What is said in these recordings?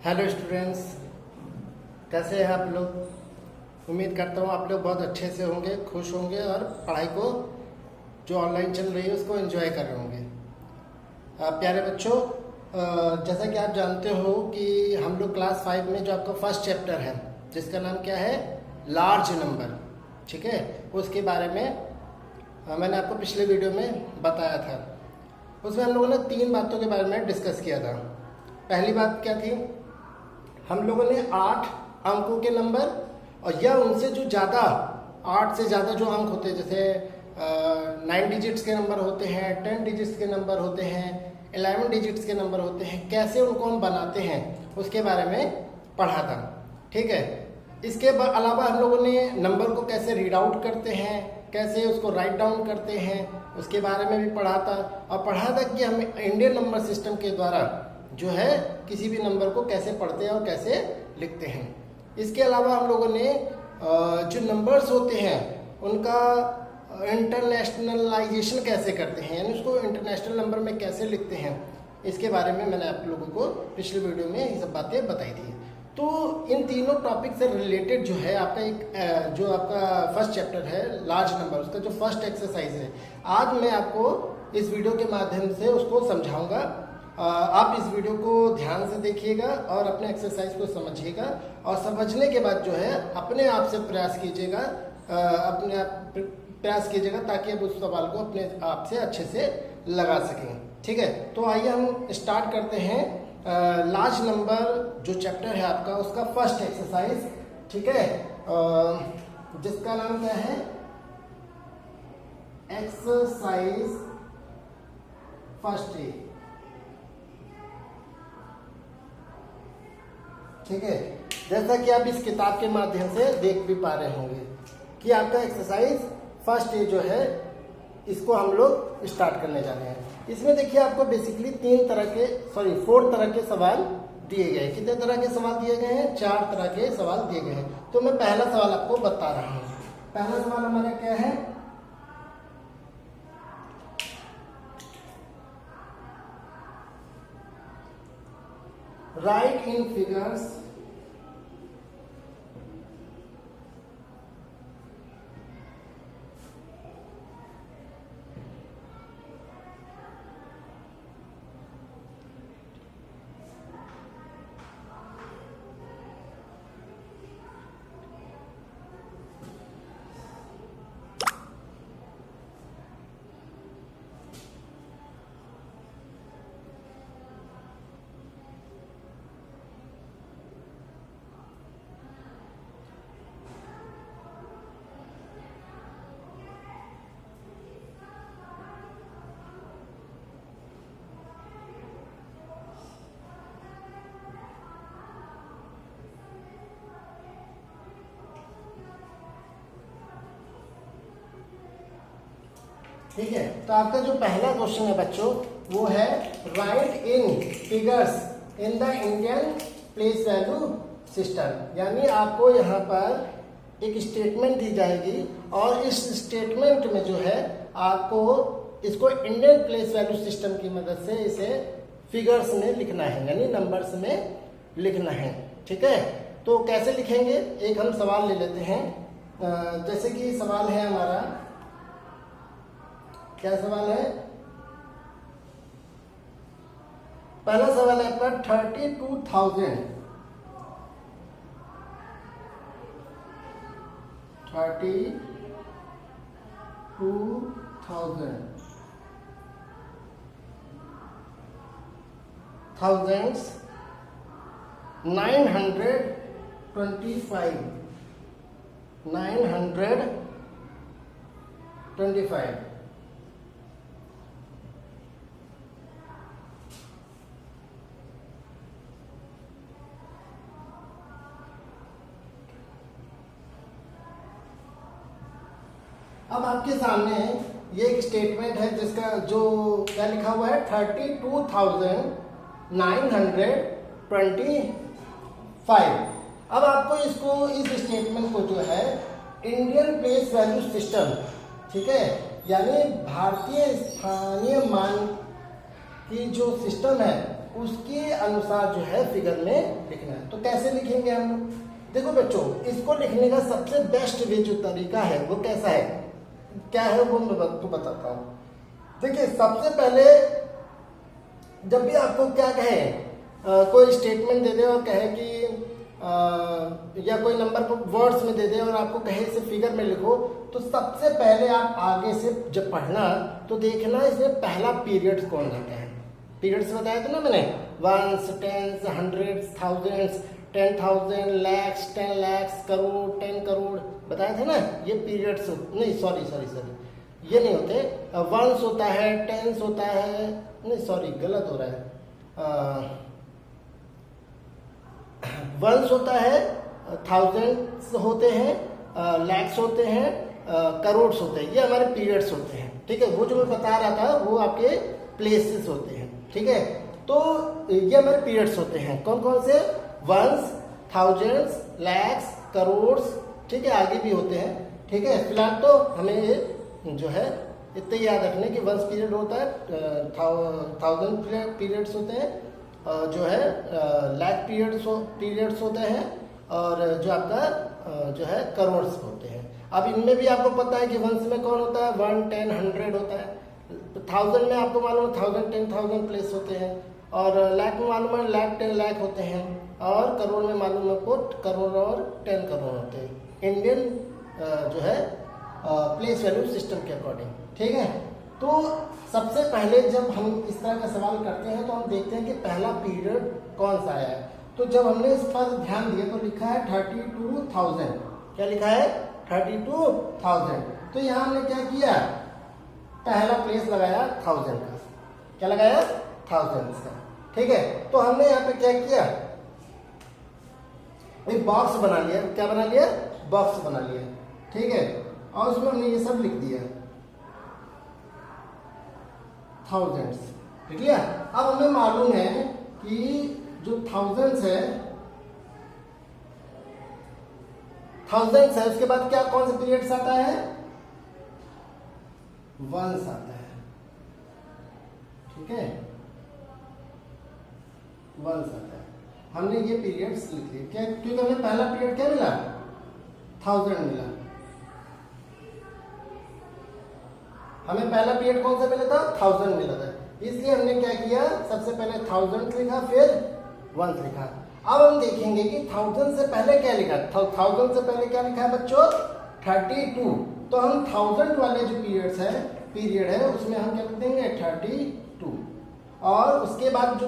Hello students, कैसे हैं आप लोग। उम्मीद करता हूँ आप लोग बहुत अच्छे से होंगे, खुश होंगे और पढ़ाई को जो ऑनलाइन चल रही है उसको एंजॉय कर रहे होंगे। प्यारे बच्चों, जैसा कि आप जानते हो कि हम लोग क्लास 5 में जो आपका फर्स्ट चैप्टर है जिसका नाम क्या है, लार्ज नंबर, ठीक है, उसके बारे में मैंने आपको पिछले वीडियो में बताया था। उसमें हम लोगों ने 3 बातों के बारे में डिस्कस किया था। पहली बात क्या थी, हम लोगों ने 8 अंकों के नंबर और या उनसे जो ज़्यादा 8 से ज़्यादा जो अंक होते हैं, जैसे 9 डिजिट्स के नंबर होते हैं, 10 डिजिट्स के नंबर होते हैं, 11 डिजिट्स के नंबर होते हैं, कैसे उनको हम बनाते हैं उसके बारे में पढ़ा था। ठीक है, इसके अलावा हम लोगों ने नंबर को कैसे रीड आउट करते हैं, कैसे उसको राइट डाउन करते हैं, उसके बारे में भी पढ़ा था। और पढ़ा था कि हम इंडियन नंबर सिस्टम के द्वारा जो है किसी भी नंबर को कैसे पढ़ते हैं और कैसे लिखते हैं। इसके अलावा हम लोगों ने जो नंबर्स होते हैं उनका इंटरनेशनलाइजेशन कैसे करते हैं, यानी उसको इंटरनेशनल नंबर में कैसे लिखते हैं, इसके बारे में मैंने आप लोगों को पिछले वीडियो में ये सब बातें बताई थी। तो इन तीनों टॉपिक से रिलेटेड जो है आपका एक जो आपका फर्स्ट चैप्टर है लार्ज नंबर, उसका जो फर्स्ट एक्सरसाइज है, आज मैं आपको इस वीडियो के माध्यम से उसको समझाऊंगा। आप इस वीडियो को ध्यान से देखिएगा और अपने एक्सरसाइज को समझिएगा और समझने के बाद जो है अपने आप से प्रयास कीजिएगा, अपने आप प्रयास कीजिएगा ताकि आप उस सवाल को अपने आप से अच्छे से लगा सकें। ठीक है, तो आइए हम स्टार्ट करते हैं लार्ज नंबर जो चैप्टर है आपका, उसका फर्स्ट एक्सरसाइज। ठीक है, जिसका नाम क्या है, एक्सरसाइज फर्स्ट ए। ठीक है, जैसा कि आप इस किताब के माध्यम से देख भी पा रहे होंगे कि आपका एक्सरसाइज फर्स्ट ए जो है इसको हम लोग स्टार्ट करने जा रहे हैं। इसमें देखिए आपको बेसिकली 4 तरह के सवाल दिए गए हैं। कितने तरह के सवाल दिए गए हैं? 4 तरह के सवाल दिए गए हैं। तो मैं पहला सवाल आपको बता रहा हूं। पहला सवाल हमारा क्या है, राइट इन फिगर्स ठीक है, तो आपका जो पहला क्वेश्चन है बच्चों वो है right in figures in the Indian place value system. यानी आपको यहाँ पर एक स्टेटमेंट दी जाएगी और इस स्टेटमेंट में जो है आपको इसको इंडियन प्लेस वैल्यू सिस्टम की मदद से इसे फिगर्स में लिखना है, यानी नंबर्स में लिखना है। ठीक है, तो कैसे लिखेंगे, एक हम सवाल ले लेते हैं। जैसे कि सवाल है हमारा, क्या सवाल है, पहला सवाल है आपका 32,000 thousands 925 अब आपके सामने ये एक स्टेटमेंट है जिसका जो क्या लिखा हुआ है, 32,925। अब आपको इसको इस स्टेटमेंट को जो है इंडियन प्लेस वैल्यू सिस्टम, ठीक है, यानी भारतीय स्थानीय मान की जो सिस्टम है उसके अनुसार जो है फिगर में लिखना है। तो कैसे लिखेंगे हम लोग? देखो बच्चों, इसको लिखने का सबसे बेस्ट वे जो तरीका है वो कैसा है, क्या है वो मैं आपको बताता हूँ। देखिए, सबसे पहले जब भी आपको क्या कहे, कोई स्टेटमेंट दे दे और कहे कि या कोई नंबर को वर्ड्स में दे दे और आपको कहे इसे फिगर में लिखो, तो सबसे पहले आप आगे से जब पढ़ना तो देखना इसमें पहला पीरियड कौन रहता है। पीरियड्स बताया था ना मैंने, ones, tens, hundreds, thousands, 10,000, lakhs, 10 lakhs, crore, 10 crore बताया था ना। ये पीरियड्स नहीं, सॉरी, ये नहीं होते। वंस होता है, टेंस होता है, नहीं सॉरी गलत हो रहा है। वंस होता है, थाउजेंड्स होते हैं, लैक्स होते हैं, करोड़ होते हैं, ये हमारे पीरियड्स होते हैं। ठीक है, वो जो मैं बता रहा था वो आपके प्लेसेस होते हैं। ठीक है, तो ये हमारे पीरियड्स होते हैं। कौन कौन से? Ones, thousands, lakhs, crore. ठीक है, आगे भी होते हैं। ठीक है, फिलहाल तो हमें ये जो है इतना याद रखने कि वंस पीरियड होता है, 1000 पीरियड्स होते हैं, जो है लैक पीरियड्स होते हैं, और जो आपका जो है करोड़ होते हैं। अब इनमें भी आपको पता है कि वंस में कौन होता है, 1, 10, 100 होता है। थाउजेंड में आपको मालूम है 1000, 10,000 प्लेस होते हैं, और लैक में मालूम है लैक, 10 लैक होते हैं, और करोड़ में मालूम है आपको करोड़ और 10 करोड़ होते हैं इंडियन जो है प्लेस वैल्यू सिस्टम के अकॉर्डिंग। ठीक है, तो सबसे पहले जब हम इस तरह का सवाल करते हैं तो हम देखते हैं कि पहला पीरियड कौन सा आया है। तो जब हमने इस पर ध्यान दिया तो लिखा है 32,000। क्या लिखा है? 32,000। तो यहाँ हमने क्या किया, पहला प्लेस लगाया 1000 का। क्या लगाया? 1000 का। ठीक है, तो हमने यहाँ पे क्या किया, एक बॉक्स बना लिया। क्या बना लिया? बॉक्स बना लिया। ठीक है, और उसमें हमने ये सब लिख दिया, थाउजेंड्स। ठीक है, अब हमें मालूम है कि जो थाउजेंड्स है, उसके बाद क्या, कौन सा पीरियड्स आता है? वंस आता है। ठीक है, वंस आता है। हमने ये पीरियड्स लिख लिए क्या, क्योंकि हमें पहला पीरियड क्या मिला? 1000 मिला। हमें पहला पीरियड कौन सा मिला था? 1000 मिला था। इसलिए हमने क्या किया, सबसे पहले 1000 लिखा, फिर वंस लिखा। अब हम देखेंगे कि 1000 से पहले क्या लिखा। 1000 से पहले क्या लिखा है बच्चों? 32। तो हम 1000 वाले जो पीरियड है उसमें हम क्या लिख देंगे? 32। और उसके बाद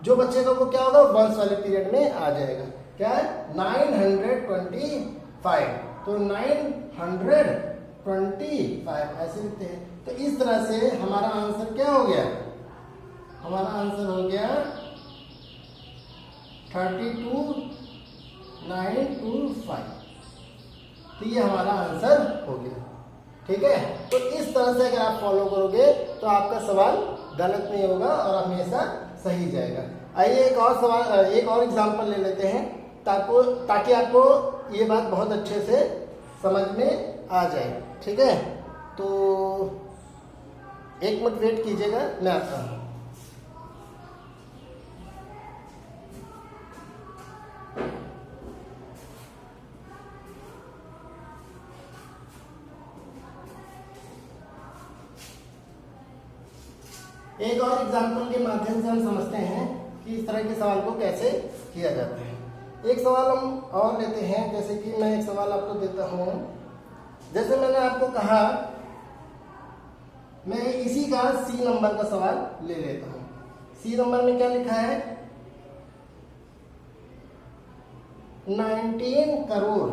जो बचेगा वो क्या होगा? वंस वाले पीरियड में आ जाएगा। क्या है? 925। तो 925 ऐसे लिखते हैं। तो इस तरह से हमारा आंसर क्या हो गया? हमारा आंसर हो गया 32,925। तो ये हमारा आंसर हो गया। ठीक है, तो इस तरह से अगर आप फॉलो करोगे तो आपका सवाल गलत नहीं होगा और हमेशा सही जाएगा। आइए एक और एग्जांपल ले लेते हैं ताकि आपको ये बात बहुत अच्छे से समझ में आ जाए। ठीक है, तो 1 मिनट वेट कीजिएगा, मैं आता हूँ। एक और एग्जाम्पल के माध्यम से हम समझते हैं कि इस तरह के सवाल को कैसे किया जाता है। एक सवाल हम और लेते हैं, जैसे कि मैं एक सवाल आपको देता हूं। जैसे मैंने आपको कहा, मैं इसी का सी नंबर का सवाल ले लेता हूं। सी नंबर में क्या लिखा है? 19 करोड़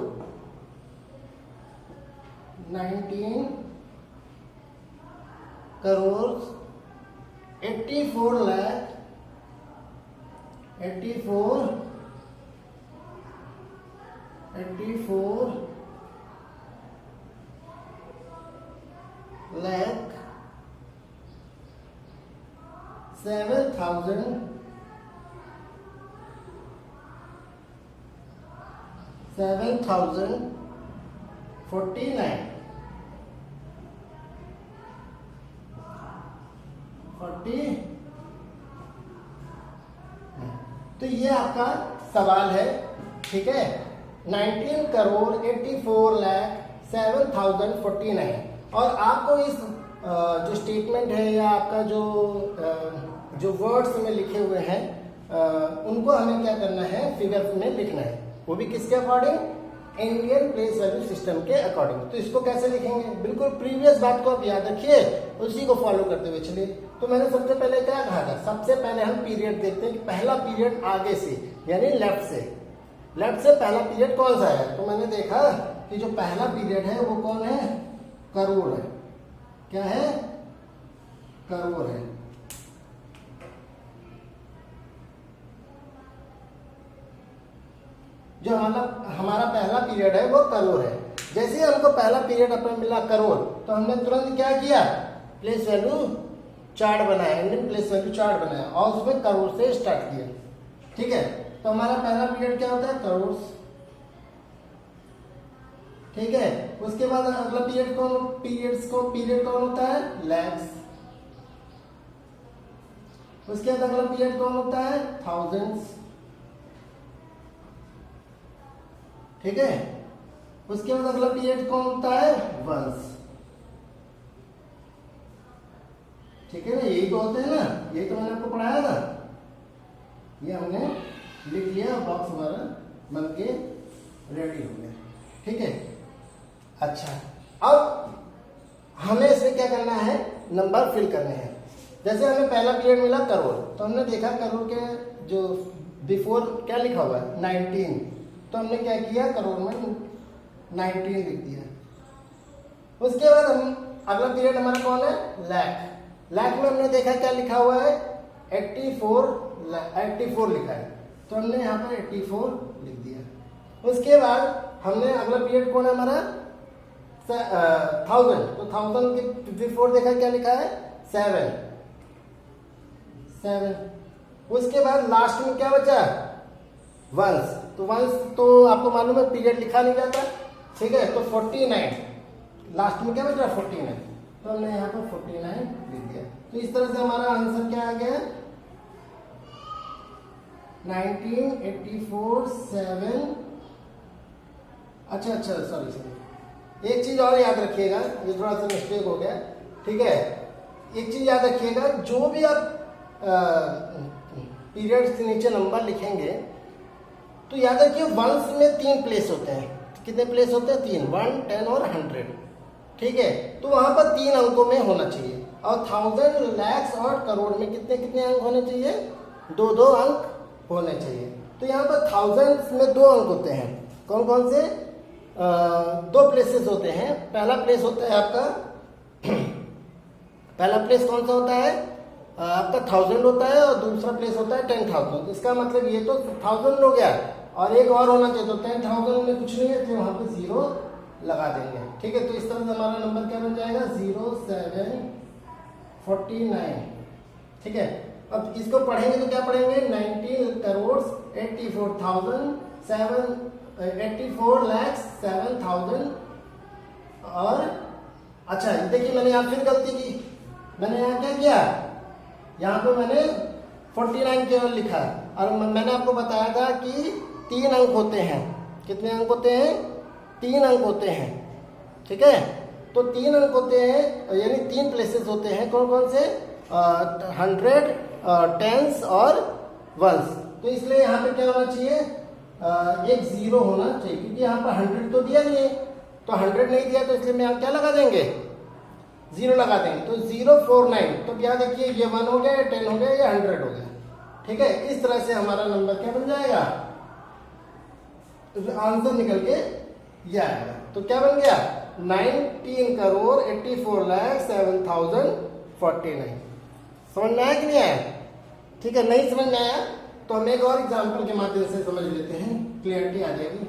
84 लाख 84 लाख 7,049 49 तो ये आपका सवाल है, ठीक है। 19 करोड़ 84 लाख 7,049 और आपको इस जो स्टेटमेंट है या आपका जो वर्ड्स में लिखे हुए हैं उनको हमें क्या करना है, फिगर में लिखना है, वो भी किसके according, Indian place value system के अकॉर्डिंग। तो इसको कैसे लिखेंगे, बिल्कुल प्रीवियस बात को आप याद रखिए, उसी को फॉलो करते हुए चलिए। तो मैंने सबसे पहले क्या कहा था, सबसे पहले हम पीरियड देखते हैं कि पहला पीरियड आगे से यानी लेफ्ट से पहला पीरियड कौन सा है। तो मैंने देखा कि जो पहला पीरियड है वो कौन है, करोड़ है। क्या है, करोड़ है। जो हमारा पहला पीरियड है वो करोड़ है। जैसे ही हमको पहला पीरियड अपना मिला करोड़, तो हमने तुरंत क्या किया, प्लेस वैल्यू चार्ट बनाया, इंडियन प्लेस वैल्यू चार्ट बनाया और उसमें करोड़ से स्टार्ट किया, ठीक है। तो हमारा पहला पीरियड क्या होता है, करोड़, ठीक है। उसके बाद अगला पीरियड कौन होता है, लैक्स। उसके बाद अगला पीरियड कौन होता है, थाउजेंड्स, ठीक है। उसके बाद अगला पीरियड कौन होता है, वंस, ठीक है ना। यही तो होते हैं ना, यही तो मैंने आपको पढ़ाया था, ये हमने लिख लिया, बॉक्स हमारा बन के रेडी हो गया, ठीक है। अच्छा, अब हमें इसमें क्या करना है, नंबर फिल करने हैं। जैसे हमें पहला पीरियड मिला करोड़, तो हमने देखा करोड़ के जो बिफोर क्या लिखा हुआ है, 19, तो हमने क्या किया, करोड़ में 19 लिख दिया। उसके बाद हम अगला पीरियड हमारा कौन है, लाख। लाख में हमने देखा क्या लिखा हुआ है, 84 लिखा है, तो हमने यहाँ पर 84 लिख दिया। उसके बाद हमने अगला पीरियड कौन है हमारा, 1000, तो 1000 के बिफोर देखा क्या लिखा है, 7। उसके बाद लास्ट में क्या बचा, वंस। तो वंस तो आपको मालूम है पीरियड लिखा नहीं जाता, ठीक है। तो 49 लास्ट में क्या बचा, 49, तो हमने यहाँ पर 49 लिख दिया। तो इस तरह से हमारा आंसर क्या आ गया, 1984 7। अच्छा सॉरी, एक चीज और याद रखिएगा, ये थोड़ा सा मिस्टेक हो गया, ठीक है। एक चीज याद रखिएगा, जो भी आप पीरियड से नीचे नंबर लिखेंगे तो याद रखिए वंस में 3 प्लेस होते हैं। कितने प्लेस होते हैं, 3, 1, 10 और 100, ठीक है। तो वहां पर 3 अंकों में होना चाहिए। और 1000, लैक्स और करोड़ में कितने अंक होने चाहिए, 2 अंक होने चाहिए। तो यहाँ पर 1000 में 2 अंक होते हैं, कौन कौन से, 2 प्लेसेस होते हैं। पहला प्लेस होता है आपका पहला प्लेस कौन सा होता है आपका, 1000 होता है, और दूसरा प्लेस होता है 10,000। इसका मतलब ये तो 1000 हो गया, और एक और होना चाहिए, तो 10,000 में कुछ नहीं है, तो वहां पे 0 लगा देंगे, ठीक है। तो इस तरह से हमारा नंबर क्या बन जाएगा, 0749, ठीक है। अब इसको पढ़ेंगे तो क्या पढ़ेंगे, 19 करोड़ 84 लाख 7,000। और अच्छा देखिए, मैंने यहाँ फिर गलती की, मैंने यहाँ क्या किया, यहाँ पे मैंने 49 केवल लिखा, और मैंने आपको बताया था कि 3 अंक होते हैं। कितने अंक होते हैं, 3 अंक होते हैं, ठीक है। तो 3 अंक होते हैं, यानी 3 प्लेसेस होते हैं, कौन कौन से, 100, 10s और 1s। तो इसलिए यहाँ पे क्या होना चाहिए, एक 0 होना चाहिए, क्योंकि यहाँ पर 100 तो दिया नहीं है, तो 100 नहीं दिया, तो इसलिए यहाँ क्या लगा देंगे, 0 लगा देंगे। तो 049, तो क्या देखिए, ये 1 हो गया, 10 हो गया, या 100 हो गया, ठीक है। इस तरह से हमारा नंबर क्या बन जाएगा, तो आंसर निकल के ये आएगा। तो क्या बन गया, 19 करोड़ 84 लाख 7,049। समझ में आया कि नहीं आया, ठीक है। नहीं समझ में आया तो हम एक और एग्जाम्पल के माध्यम से समझ लेते हैं, क्लियरिटी आ जाएगी।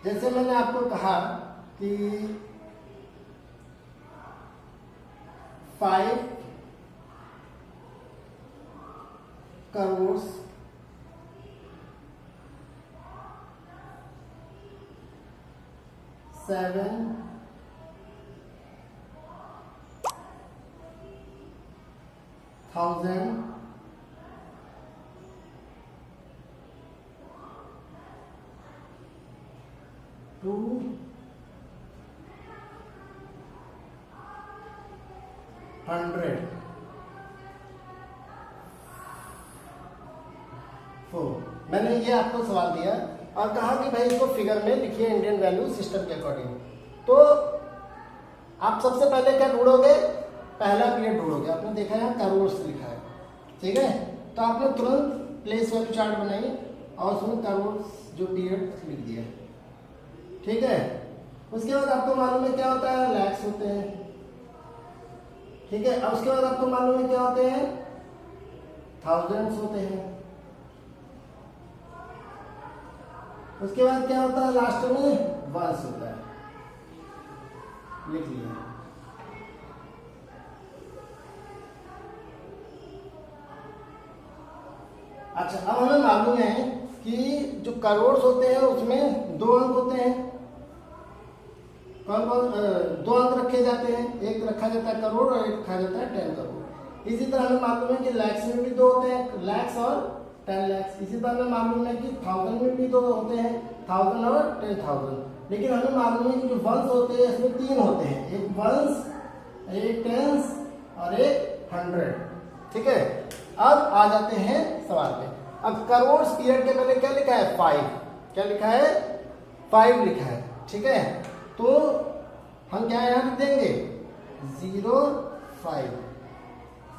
जैसे मैंने आपको कहा कि 5 करोड़ 7,000 2 100 4। मैंने ये आपको सवाल दिया और कहा कि भाई इसको फिगर में लिखिए इंडियन वैल्यू सिस्टम के अकॉर्डिंग। तो आप सबसे पहले क्या ढूंढोगे, पहला पीरियड ढूंढोगे। आपने देखा है करोड़ लिखा है, ठीक है, तो आपने तुरंत प्लेस वैल्यू चार्ट बनाई और उसमें करोड़ जो पीरियड लिख दिया, ठीक है। उसके बाद आपको मालूम है क्या होता है, लैक्स होते हैं, ठीक है। अब उसके बाद आपको मालूम है क्या होते हैं, थाउजेंड्स होते हैं। उसके बाद क्या होता है, लास्ट में वंस होता है, लिख लिया। अच्छा, अब हमें मालूम है कि जो करोड़ होते हैं उसमें 2 अंक होते हैं। कौन कौन 2 अंक रखे जाते हैं, एक रखा जाता है करोड़ और एक रखा जाता है 10 करोड़। इसी तरह हमें मालूम है कि लैक्स में भी 2 होते हैं, लैक्स और 10 लैक्स। इसी तरह हमें मालूम है कि 1000 में भी 2 होते हैं, 1000 और 10,000। लेकिन हमें मालूम है कि जो वंस होते हैं इसमें 3 होते हैं, एक वंस, एक टेंस और एक 100, ठीक है। अब आ जाते हैं सवाल पे। अब करोड़ पीरियड के पहले क्या लिखा है, 5। क्या लिखा है, 5 लिखा है, ठीक है। तो हम क्या यहां लिख देंगे, 05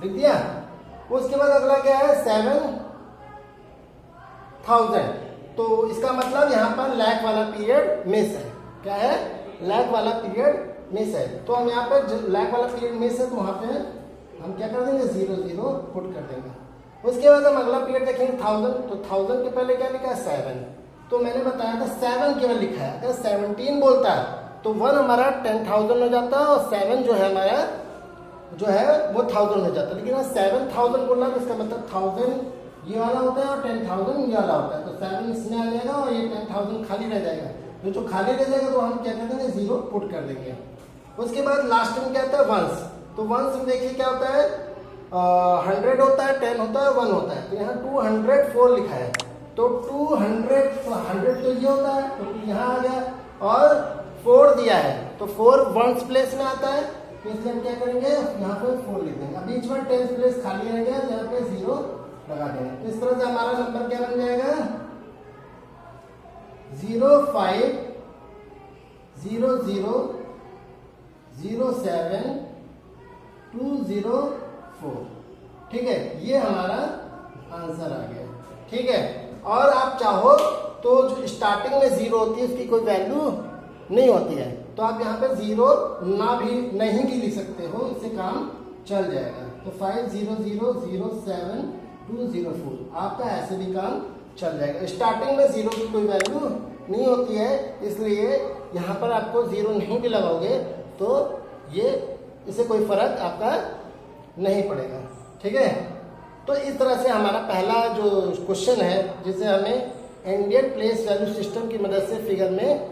लिख दिया। उसके बाद अगला क्या है, 7,000। तो इसका मतलब यहां पर लैख वाला पीरियड मिस है। क्या है, लैख वाला पीरियड मिस है। तो हम यहाँ पे लैख वाला पीरियड मिस है, तो वहां पे हम क्या कर देंगे, 00 पुट कर देंगे। उसके बाद हम अगला पीरियड देखेंगे 1000। तो 1000 के पहले क्या लिखा है, 7। तो मैंने बताया था 7 केवल लिखा है। अगर 17 बोलता है तो 1 हमारा 10,000 हो जाता है और 7 जो है हमारा जो है वो 1000 हो जाता है। लेकिन 7,000 बोलना तो इसका मतलब 1000 ये वाला होता है और 10,000 ये वाला होता है। तो 7 इसमें आ जाएगा और ये 10,000 खाली रह जाएगा। तो जो खाली रह जाएगा तो हम क्या कर देंगे, 0 पुट कर देंगे। उसके बाद लास्ट में क्या होता है, वंस। तो वंस में देखिए क्या होता है, 100 होता है, 10 होता है, 1 होता है। तो यहाँ 204 लिखा है। तो 200, तो 100 तो ये होता है, तो यहाँ आ गया और 4 दिया है, तो 4 वंस प्लेस में आता है। तो इसलिए हम क्या करेंगे, यहाँ पे 4 लिख देंगे। अब बीच में 10 प्लेस खाली रह गया, यहाँ पे 0 लगा देंगे। इस तरह से हमारा नंबर क्या बन जाएगा, 05 00 07 204, ठीक है। ये हमारा आंसर आ गया, ठीक है। और आप चाहो तो जो स्टार्टिंग में 0 होती है उसकी कोई वैल्यू नहीं होती है, तो आप यहाँ पे 0 नहीं भी लिख सकते हो, इससे काम चल जाएगा। तो 500007 आपका ऐसे भी काम चल जाएगा। स्टार्टिंग में 0 की कोई वैल्यू नहीं होती है, इसलिए यहाँ पर आपको 0 नहीं भी लगाओगे तो ये इससे कोई फर्क आपका नहीं पड़ेगा, ठीक है। तो इस तरह से हमारा पहला जो क्वेश्चन है, जिसे हमें इंडियन प्लेस वैल्यू सिस्टम की मदद से फिगर में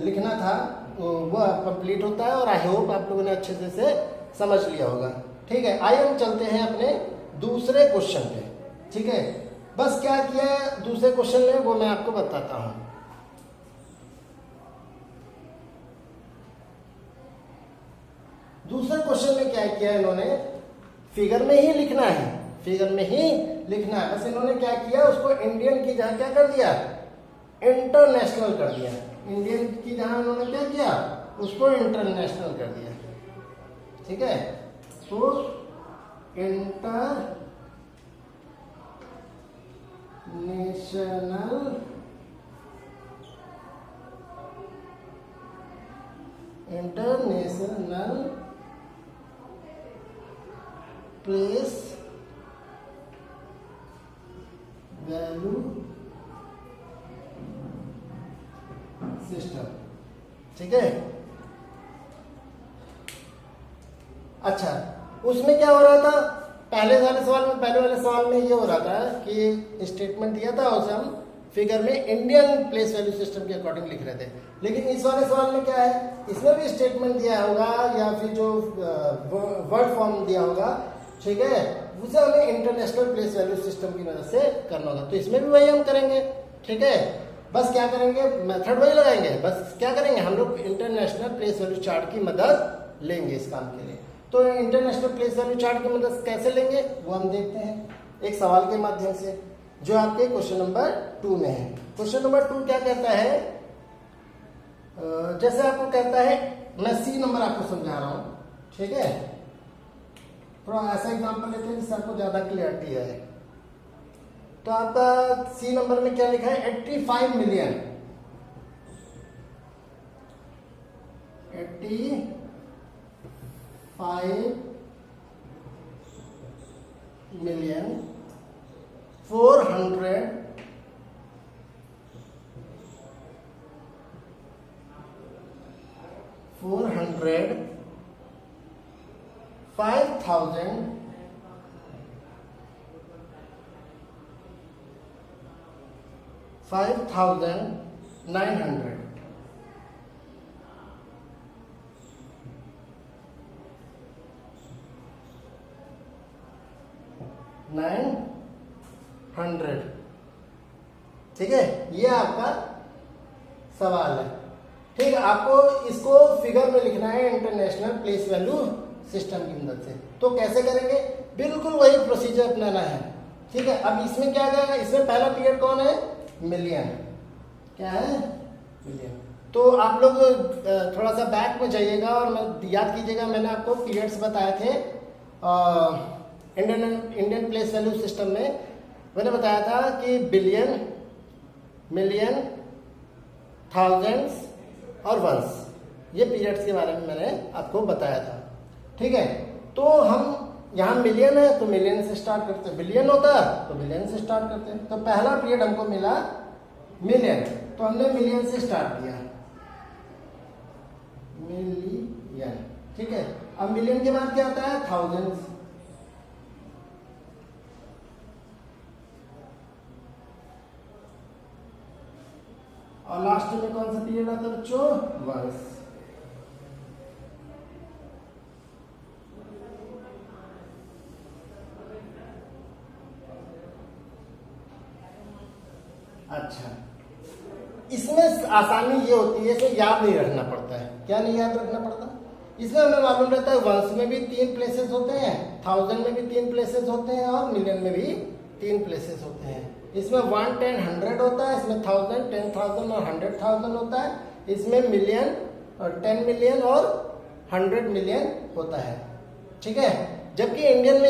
लिखना था, वो कंप्लीट होता है। और आई होप आप लोगों ने अच्छे से समझ लिया होगा, ठीक है। आइए हम चलते हैं अपने दूसरे क्वेश्चन पे, ठीक है। बस क्या किया है दूसरे क्वेश्चन में वो मैं आपको बताता हूं। दूसरे क्वेश्चन में क्या किया है इन्होंने, फिगर में ही लिखना है, फिगर में ही लिखना है। बस इन्होंने क्या किया, उसको इंडियन की जगह क्या कर दिया, इंटरनेशनल कर दिया। इंडियन की जगह इन्होंने क्या किया, उसको इंटरनेशनल कर दिया, ठीक है। तो इंटरनेशनल प्लेस वैल्यू सिस्टम, ठीक है। अच्छा, उसमें क्या हो रहा था, पहले वाले सवाल में ये हो रहा था कि स्टेटमेंट दिया था, उसे हम फिगर में इंडियन प्लेस वैल्यू सिस्टम के अकॉर्डिंग लिख रहे थे। लेकिन इस वाले सवाल में क्या है, इसमें भी स्टेटमेंट दिया होगा या फिर जो वर्ड फॉर्म दिया होगा, ठीक है, उसे हमें इंटरनेशनल प्लेस वैल्यू सिस्टम की मदद से करना होगा। तो इसमें भी वही हम करेंगे, ठीक है। बस क्या करेंगे, मेथड वही लगाएंगे, बस क्या करेंगे, हम लोग इंटरनेशनल प्लेस वैल्यू चार्ट की मदद लेंगे इस काम के लिए। तो इंटरनेशनल प्लेस वैल्यू चार्ट की मदद कैसे लेंगे वो हम देखते हैं एक सवाल के माध्यम से, जो आपके क्वेश्चन नंबर 2 में है। क्वेश्चन नंबर 2 क्या कहता है, जैसे आपको कहता है, मैं सी नंबर आपको समझा रहा हूं, ठीक है। थोड़ा ऐसा एग्जांपल लेते हैं जिससे आपको ज्यादा क्लियरिटी है। तो आपका सी नंबर में क्या लिखा है, 85 मिलियन 85 मिलियन 400 5,000 5,900 900, ठीक है। ये आपका सवाल है, ठीक है। आपको इसको फिगर में लिखना है इंटरनेशनल प्लेस वैल्यू सिस्टम की मदद से। तो कैसे करेंगे, बिल्कुल वही प्रोसीजर अपनाना है, ठीक है। अब इसमें क्या जाएगा, इसमें पहला पीरियड कौन है, मिलियन, क्या है, मिलियन। तो आप लोग थोड़ा सा बैक में जाइएगा और याद कीजिएगा, मैंने आपको पीरियड्स बताए थे इंडियन प्लेस वैल्यू सिस्टम में। मैंने बताया था कि बिलियन, मिलियन, थाउजेंड्स और वंस, ये पीरियड्स के बारे में मैंने आपको बताया था, ठीक है। तो हम यहाँ मिलियन है तो मिलियन से स्टार्ट करते हैं, बिलियन होता है तो बिलियन से स्टार्ट करते हैं। तो पहला पीरियड हमको मिला मिलियन, तो हमने मिलियन से स्टार्ट किया, मिलियन, ठीक है। अब मिलियन के बाद क्या आता है, थाउजेंड्स, और लास्ट में कौन सा पीरियड आता है बच्चों, वंस। अच्छा, इसमें आसानी ये होती है, इसे याद नहीं रखना पड़ता है। क्या नहीं याद रखना पड़ता, इसमें हमें मालूम रहता है वंस में भी 3 प्लेसेस होते हैं, थाउजेंड में भी 3 प्लेसेस होते हैं और मिलियन में भी 3 प्लेसेस होते हैं। इसमें 1, 10, 100 होता है, इसमें 1000, 10,000 और 100,000 होता है। इसमें मिलियन और 10 मिलियन और 100 मिलियन होता है, ठीक है। जबकि इंडियन में